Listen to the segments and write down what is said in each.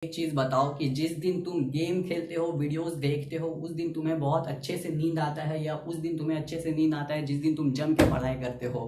एक चीज बताओ कि जिस दिन तुम गेम खेलते हो, वीडियोस देखते हो, उस दिन तुम्हें बहुत अच्छे से नींद आता है, या उस दिन तुम्हें अच्छे से नींद आता है जिस दिन तुम जम के पढ़ाई करते हो।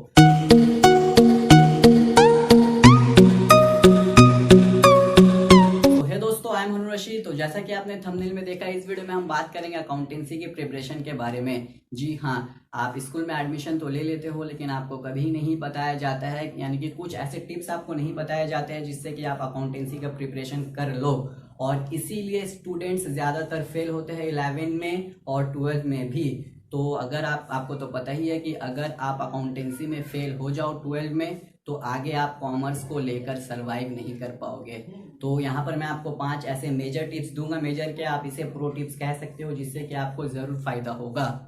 तो हे दोस्तों, आई एम हनुर रशीद। तो जैसा कि आपने थंबनेल में देखा, इस वीडियो में हम बात करेंगे अकाउंटेंसी के प्रिपरेशन के बारे में। जी हाँ, आप स्कूल में एडमिशन तो ले लेते हो, लेकिन आपको कभी नहीं बताया जाता है, यानी कि कुछ ऐसे टिप्स आपको नहीं बताए जाते हैं जिससे कि आप अकाउंटेंसी का प्रिपरेशन कर लो। और इसीलिए स्टूडेंट्स ज़्यादातर फेल होते हैं 11 में और 12 में भी। तो अगर आपको तो पता ही है कि अगर आप अकाउंटेंसी में फेल हो जाओ 12 में, तो आगे आप कॉमर्स को लेकर सरवाइव नहीं कर पाओगे। तो यहाँ पर मैं आपको 5 ऐसे मेजर टिप्स दूंगा, मेजर के आप इसे प्रो टिप्स कह सकते हो, जिससे कि आपको ज़रूर फायदा होगा।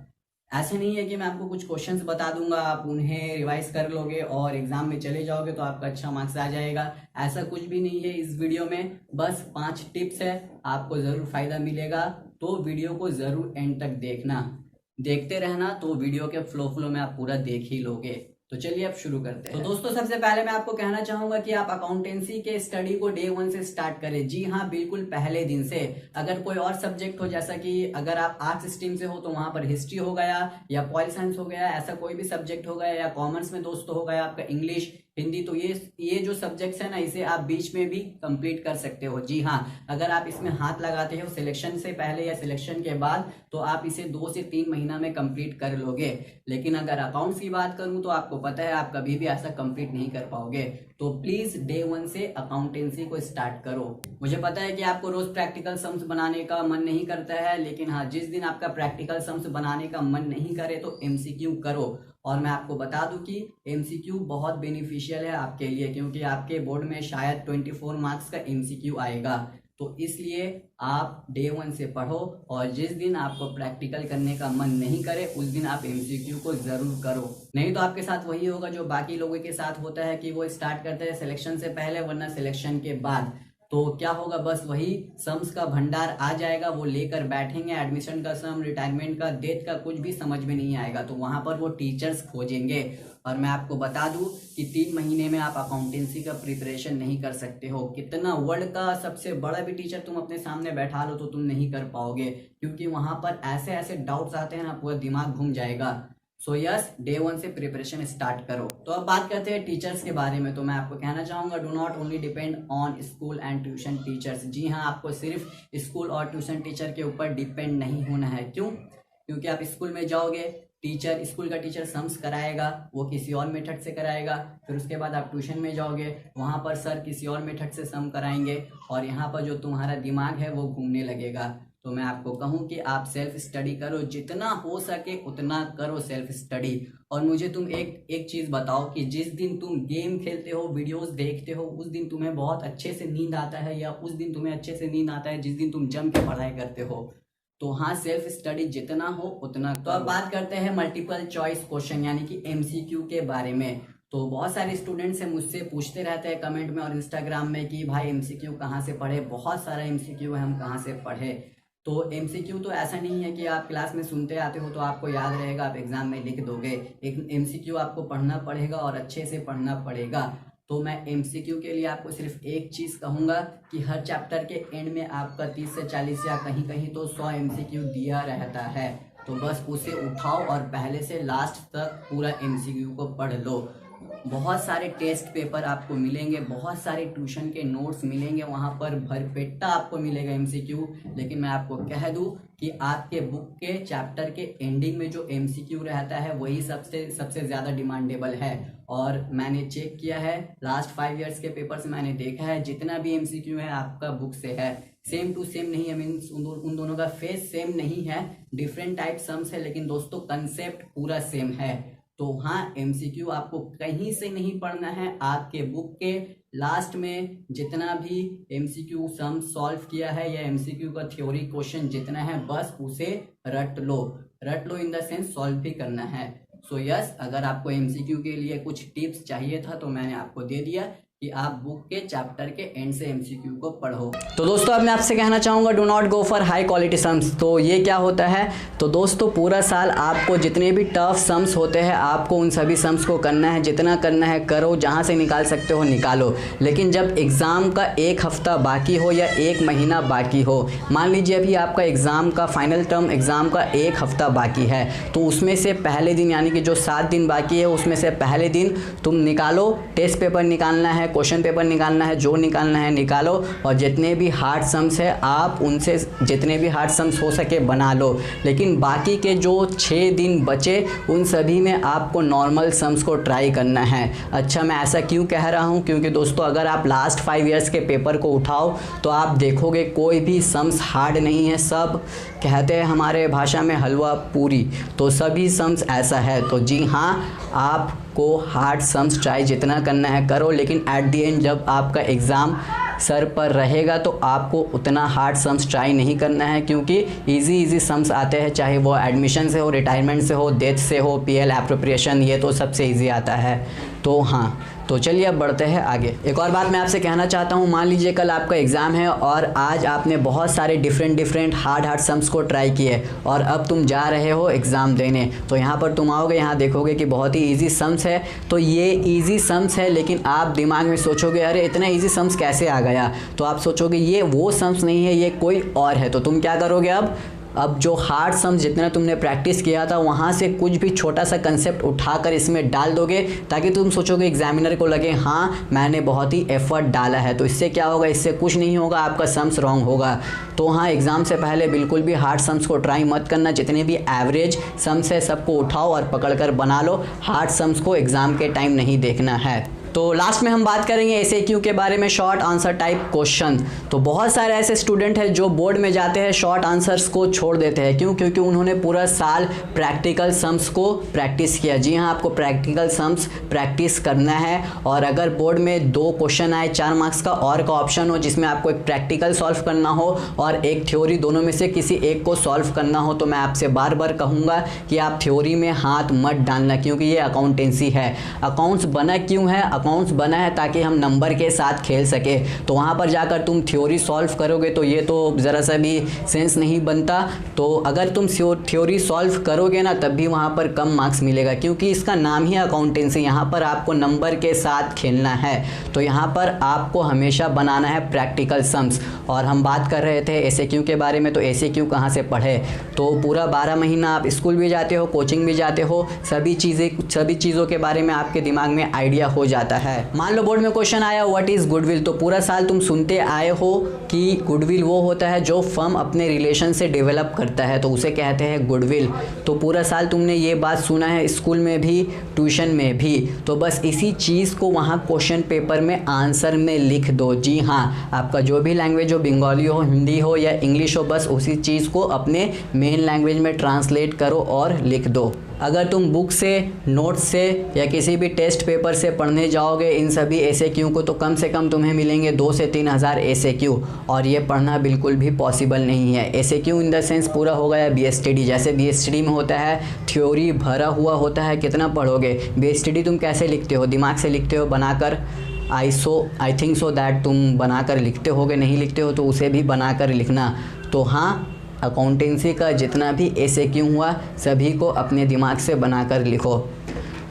ऐसे नहीं है कि मैं आपको कुछ क्वेश्चंस बता दूंगा, आप उन्हें रिवाइज कर लोगे और एग्जाम में चले जाओगे तो आपका अच्छा मार्क्स आ जाएगा। ऐसा कुछ भी नहीं है इस वीडियो में, बस 5 टिप्स है, आपको ज़रूर फायदा मिलेगा। तो वीडियो को ज़रूर एंड तक देखना, देखते रहना, तो वीडियो के फ्लो में आप पूरा देख ही लोगे। तो चलिए अब शुरू करते हैं। तो दोस्तों, सबसे पहले मैं आपको कहना चाहूंगा कि आप अकाउंटेंसी के स्टडी को डे 1 से स्टार्ट करें। जी हाँ, बिल्कुल पहले दिन से। अगर कोई और सब्जेक्ट हो, जैसा कि अगर आप आर्ट्स स्ट्रीम से हो तो वहां पर हिस्ट्री हो गया, या पॉल साइंस हो गया, ऐसा कोई भी सब्जेक्ट हो गया, या कॉमर्स में दोस्तों हो गया आपका इंग्लिश, हिंदी, तो ये जो सब्जेक्ट्स है ना, इसे आप बीच में भी कंप्लीट कर सकते हो। जी हाँ, अगर आप इसमें हाथ लगाते हो सिलेक्शन से पहले या सिलेक्शन के बाद, तो आप इसे 2 से 3 महीना में कंप्लीट कर लोगे। लेकिन अगर अकाउंट्स की बात करूं तो आपको पता है आप कभी भी ऐसा कंप्लीट नहीं कर पाओगे। तो प्लीज डे 1 से अकाउंटेंसी को स्टार्ट करो। मुझे पता है कि आपको रोज प्रैक्टिकल सम्स बनाने का मन नहीं करता है, लेकिन हाँ, जिस दिन आपका प्रैक्टिकल सम्स बनाने का मन नहीं करे तो एमसीक्यू करो। और मैं आपको बता दूं कि एमसीक्यू बहुत बेनिफिशियल है आपके लिए, क्योंकि आपके बोर्ड में शायद 24 मार्क्स का एमसीक्यू आएगा। तो इसलिए आप डे 1 से पढ़ो, और जिस दिन आपको प्रैक्टिकल करने का मन नहीं करे उस दिन आप एमसीक्यू को जरूर करो। नहीं तो आपके साथ वही होगा जो बाकी लोगों के साथ होता है कि वो स्टार्ट करते हैं सिलेक्शन से पहले, वरना सिलेक्शन के बाद। तो क्या होगा, बस वही सम्स का भंडार आ जाएगा, वो लेकर बैठेंगे, एडमिशन का सम, रिटायरमेंट का, डेथ का, कुछ भी समझ में नहीं आएगा। तो वहां पर वो टीचर्स खोजेंगे। और मैं आपको बता दूं कि 3 महीने में आप अकाउंटेंसी का प्रिपरेशन नहीं कर सकते हो। कितना वर्ल्ड का सबसे बड़ा भी टीचर तुम अपने सामने बैठा लो तो तुम नहीं कर पाओगे, क्योंकि वहां पर ऐसे ऐसे डाउट्स आते हैं ना, पूरा दिमाग घूम जाएगा। सो यस, डे 1 से प्रिपरेशन स्टार्ट करो। तो अब बात करते हैं टीचर्स के बारे में। तो मैं आपको कहना चाहूंगा, do not only depend on school and tuition teachers. जी हाँ, आपको सिर्फ स्कूल और ट्यूशन टीचर के ऊपर डिपेंड नहीं होना है। क्यों? क्योंकि आप स्कूल में जाओगे, टीचर, स्कूल का टीचर सम्स कराएगा, वो किसी और मेथड से कराएगा। फिर उसके बाद आप ट्यूशन में जाओगे, वहाँ पर सर किसी और मेथड से सम कराएंगे, और यहाँ पर जो तुम्हारा दिमाग है वो घूमने लगेगा। तो मैं आपको कहूँ कि आप सेल्फ स्टडी करो, जितना हो सके उतना करो सेल्फ स्टडी। और मुझे तुम एक चीज़ बताओ कि जिस दिन तुम गेम खेलते हो, वीडियोस देखते हो, उस दिन तुम्हें बहुत अच्छे से नींद आता है, या उस दिन तुम्हें अच्छे से नींद आता है जिस दिन तुम जम के पढ़ाई करते हो। तो हाँ, सेल्फ स्टडी जितना हो उतना। तो अब बात करते हैं मल्टीपल चॉइस क्वेश्चन यानी कि एमसीक्यू के बारे में। तो बहुत सारे स्टूडेंट्स हैं, मुझसे पूछते रहते हैं कमेंट में और इंस्टाग्राम में कि भाई एमसीक्यू कहाँ से पढ़े, बहुत सारा एमसीक्यू है, हम कहाँ से पढ़े। तो एमसीक्यू तो ऐसा नहीं है कि आप क्लास में सुनते आते हो तो आपको याद रहेगा, आप एग्जाम में लिख दोगे। एक एमसीक्यू आपको पढ़ना पड़ेगा और अच्छे से पढ़ना पड़ेगा। तो मैं एमसीक्यू के लिए आपको सिर्फ एक चीज़ कहूँगा कि हर चैप्टर के एंड में आपका 30 से 40 या कहीं कहीं तो 100 एमसीक्यू दिया रहता है। तो बस उसे उठाओ और पहले से लास्ट तक पूरा एमसीक्यू को पढ़ लो। बहुत सारे टेस्ट पेपर आपको मिलेंगे, बहुत सारे ट्यूशन के नोट्स मिलेंगे, वहाँ पर भरपेटा आपको मिलेगा एमसीक्यू। लेकिन मैं आपको कह दूँ कि आपके बुक के चैप्टर के एंडिंग में जो एमसीक्यू रहता है वही सबसे ज़्यादा डिमांडेबल है। और मैंने चेक किया है, लास्ट 5 ईयर्स के पेपर से मैंने देखा है, जितना भी एमसीक्यू है आपका बुक से है, सेम टू सेम नहीं है, मीन्स उन दोनों का फेस सेम नहीं है, डिफरेंट टाइप सम्स है, लेकिन दोस्तों कंसेप्ट पूरा सेम है। तो हाँ, एमसीक्यू आपको कहीं से नहीं पढ़ना है, आपके बुक के लास्ट में जितना भी एमसीक्यू सम सॉल्व किया है या एमसीक्यू का थ्योरी क्वेश्चन जितना है, बस उसे रट लो इन द सेंस सॉल्व भी करना है। सो यस, अगर आपको एमसीक्यू के लिए कुछ टिप्स चाहिए था तो मैंने आपको दे दिया कि आप बुक के चैप्टर के एंड से एमसीक्यू को पढ़ो। तो दोस्तों अब मैं आपसे कहना चाहूँगा do not go for high quality sums. तो ये क्या होता है, तो दोस्तों पूरा साल आपको जितने भी टफ सम्स होते हैं आपको उन सभी सम्स को करना है, जितना करना है करो, जहाँ से निकाल सकते हो निकालो। लेकिन जब एग्ज़ाम का एक हफ्ता बाकी हो या एक महीना बाकी हो, मान लीजिए अभी आपका एग्ज़ाम का फाइनल टर्म एग्ज़ाम का एक हफ्ता बाकी है, तो उसमें से पहले दिन यानी कि जो 7 दिन बाकी है उसमें से पहले दिन तुम निकालो, टेस्ट पेपर निकालना है, क्वेश्चन पेपर निकालना है, जो निकालना है निकालो, और जितने भी हार्ड सम्स है आप उनसे जितने भी हार्ड सम्स हो सके बना लो। लेकिन बाकी के जो 6 दिन बचे उन सभी में आपको नॉर्मल सम्स को ट्राई करना है। अच्छा, मैं ऐसा क्यों कह रहा हूँ, क्योंकि दोस्तों अगर आप लास्ट 5 ईयर्स के पेपर को उठाओ तो आप देखोगे कोई भी सम्स हार्ड नहीं है। सब कहते हैं हमारे भाषा में हलवा पूरी, तो सभी सम्स ऐसा है। तो जी हाँ, आपको हार्ड सम्स ट्राई जितना करना है करो, लेकिन एट दी एंड जब आपका एग्ज़ाम सर पर रहेगा तो आपको उतना हार्ड सम्स ट्राई नहीं करना है, क्योंकि इजी सम्स आते हैं, चाहे वो एडमिशन से हो, रिटायरमेंट से हो, डेथ से हो, पीएल एप्रोप्रिएशन, ये तो सबसे इजी आता है। तो हाँ, तो चलिए अब बढ़ते हैं आगे। एक और बात मैं आपसे कहना चाहता हूँ, मान लीजिए कल आपका एग्ज़ाम है और आज आपने बहुत सारे डिफरेंट हार्ड सम्स को ट्राई किए और अब तुम जा रहे हो एग्ज़ाम देने। तो यहाँ पर तुम आओगे, यहाँ देखोगे कि बहुत ही ईजी सम्स है। तो ये ईजी सम्स है, लेकिन आप दिमाग में सोचोगे अरे इतना ईजी सम्स कैसे आ गया, तो आप सोचोगे ये वो सम्स नहीं है, ये कोई और है। तो तुम क्या करोगे, अब जो हार्ड सम्स जितना तुमने प्रैक्टिस किया था वहाँ से कुछ भी छोटा सा कंसेप्ट उठाकर इसमें डाल दोगे, ताकि तुम सोचोगे एग्जामिनर को लगे हाँ मैंने बहुत ही एफर्ट डाला है। तो इससे क्या होगा, इससे कुछ नहीं होगा, आपका सम्स रॉन्ग होगा। तो हाँ, एग्ज़ाम से पहले बिल्कुल भी हार्ड सम्स को ट्राई मत करना। जितने भी एवरेज सम्स है सबको उठाओ और पकड़ कर बना लो। हार्ड सम्स को एग्ज़ाम के टाइम नहीं देखना है। तो लास्ट में हम बात करेंगे एसएक्यू के बारे में, शॉर्ट आंसर टाइप क्वेश्चन। तो बहुत सारे ऐसे स्टूडेंट हैं जो बोर्ड में जाते हैं शॉर्ट आंसर्स को छोड़ देते हैं। क्यों? क्योंकि उन्होंने पूरा साल प्रैक्टिकल सम्स को प्रैक्टिस किया। जी हाँ, आपको प्रैक्टिकल सम्स प्रैक्टिस करना है, और अगर बोर्ड में 2 क्वेश्चन आए 4 मार्क्स का और का ऑप्शन हो जिसमें आपको एक प्रैक्टिकल सॉल्व करना हो और एक थ्योरी, दोनों में से किसी एक को सॉल्व करना हो, तो मैं आपसे बार बार कहूँगा कि आप थ्योरी में हाथ मत डालना, क्योंकि ये अकाउंटेंसी है। अकाउंट्स बना क्यों है? अकाउंट्स बना है ताकि हम नंबर के साथ खेल सके। तो वहाँ पर जाकर तुम थ्योरी सॉल्व करोगे तो ये तो ज़रा सा भी सेंस नहीं बनता। तो अगर तुम थ्योरी सॉल्व करोगे ना तब भी वहाँ पर कम मार्क्स मिलेगा, क्योंकि इसका नाम ही अकाउंटेंसी। यहाँ पर आपको नंबर के साथ खेलना है, तो यहाँ पर आपको हमेशा बनाना है प्रैक्टिकल सम्स। और हम बात कर रहे थे एसएक्यू के बारे में, तो एसएक्यू कहाँ से पढ़े? तो पूरा 12 महीना आप स्कूल भी जाते हो, कोचिंग भी जाते हो, सभी चीज़ों के बारे में आपके दिमाग में आइडिया हो जाता है। मान लो बोर्ड में क्वेश्चन आया व्हाट इज गुडविल, तो पूरा साल तुम सुनते आए हो कि गुडविल वो होता है जो फर्म अपने रिलेशन से डेवलप करता है, तो उसे कहते हैं गुडविल। तो पूरा साल तुमने ये बात सुना है, स्कूल में भी ट्यूशन में भी। तो बस इसी चीज़ को वहाँ क्वेश्चन पेपर में आंसर में लिख दो। जी हाँ, आपका जो भी लैंग्वेज हो, बंगाली हो, हिंदी हो या इंग्लिश हो, बस उसी चीज़ को अपने मेन लैंग्वेज में ट्रांसलेट करो और लिख दो। अगर तुम बुक से, नोट से या किसी भी टेस्ट पेपर से पढ़ने जाओगे इन सभी एसएक्यू को, तो कम से कम तुम्हें मिलेंगे 2 से 3 हज़ार एसएक्यू, और ये पढ़ना बिल्कुल भी पॉसिबल नहीं है। एसएक्यू इन द सेंस पूरा हो गया बीएसटीडी। जैसे बीएसटीडी में होता है थ्योरी भरा हुआ होता है, कितना पढ़ोगे? बीएसटीडी तुम कैसे लिखते हो? दिमाग से लिखते हो बनाकर? आई थिंक सो दैट तुम बनाकर लिखते होगे, नहीं लिखते हो तो उसे भी बनाकर लिखना। तो हाँ, अकाउंटेंसी का जितना भी एसएक्यू हुआ सभी को अपने दिमाग से बनाकर लिखो।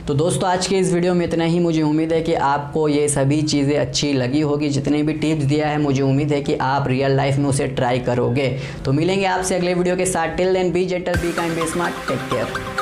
तो दोस्तों आज के इस वीडियो में इतना ही। मुझे उम्मीद है कि आपको ये सभी चीज़ें अच्छी लगी होगी। जितने भी टिप्स दिया है मुझे उम्मीद है कि आप रियल लाइफ में उसे ट्राई करोगे। तो मिलेंगे आपसे अगले वीडियो के साथ। Till then be gentle, be kind, be smart, take care.